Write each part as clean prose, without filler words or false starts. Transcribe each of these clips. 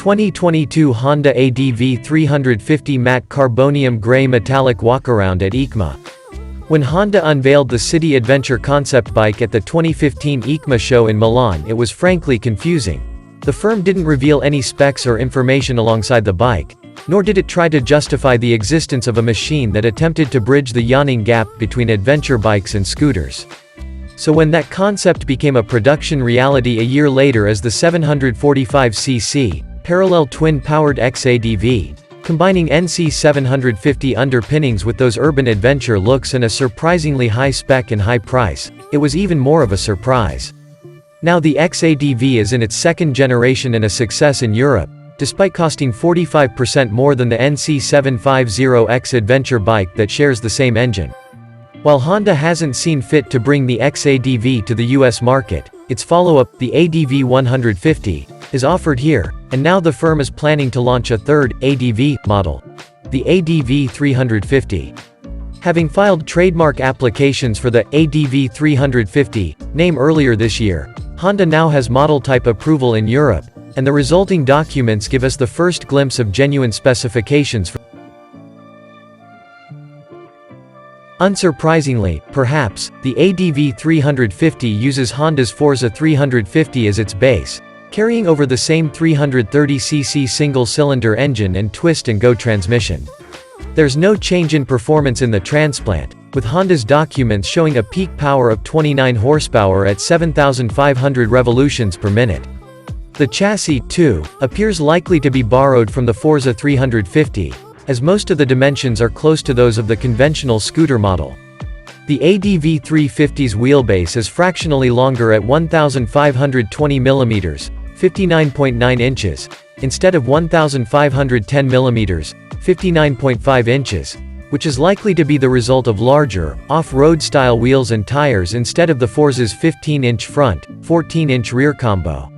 2022 Honda ADV 350 matte carbonium gray metallic walkaround at EICMA. When Honda unveiled the City Adventure concept bike at the 2015 EICMA show in Milan, it was frankly confusing. The firm didn't reveal any specs or information alongside the bike, nor did it try to justify the existence of a machine that attempted to bridge the yawning gap between adventure bikes and scooters. So when that concept became a production reality a year later as the 745cc, parallel twin-powered X-ADV, combining NC 750 underpinnings with those urban adventure looks and a surprisingly high spec and high price, it was even more of a surprise. Now the X-ADV is in its second generation and a success in Europe, despite costing 45% more than the NC 750X adventure bike that shares the same engine. While Honda hasn't seen fit to bring the X-ADV to the US market, its follow-up, the ADV 150, is offered here, and now the firm is planning to launch a third, ADV, model. The ADV 350. Having filed trademark applications for the ADV 350 name earlier this year, Honda now has model type approval in Europe, and the resulting documents give us the first glimpse of genuine specifications for. Unsurprisingly, perhaps, the ADV 350 uses Honda's Forza 350 as its base, carrying over the same 330cc single-cylinder engine and twist-and-go transmission. There's no change in performance in the transplant, with Honda's documents showing a peak power of 29 horsepower at 7,500 revolutions per minute. The chassis, too, appears likely to be borrowed from the Forza 350, as most of the dimensions are close to those of the conventional scooter model. The ADV 350's wheelbase is fractionally longer at 1,520 mm, 59.9 inches, instead of 1,510 mm, 59.5 inches, which is likely to be the result of larger, off-road style wheels and tires instead of the Forza's 15-inch front, 14-inch rear combo.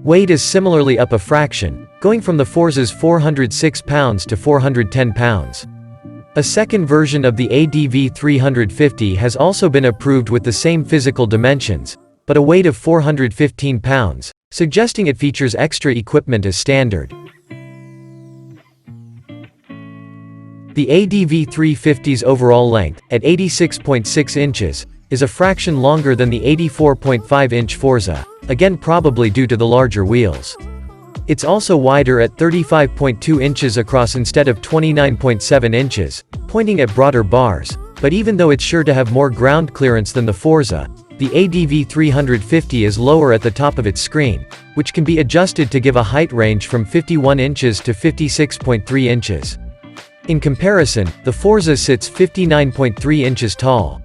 Weight is similarly up a fraction, going from the Forza's 406 pounds to 410 pounds. A second version of the ADV 350 has also been approved with the same physical dimensions, but a weight of 415 pounds, suggesting it features extra equipment as standard. The ADV 350's overall length, at 86.6 inches, is a fraction longer than the 84.5-inch Forza, again probably due to the larger wheels. It's also wider at 35.2 inches across instead of 29.7 inches, pointing at broader bars, but even though it's sure to have more ground clearance than the Forza, the ADV 350 is lower at the top of its screen, which can be adjusted to give a height range from 51 inches to 56.3 inches. In comparison, the Forza sits 59.3 inches tall,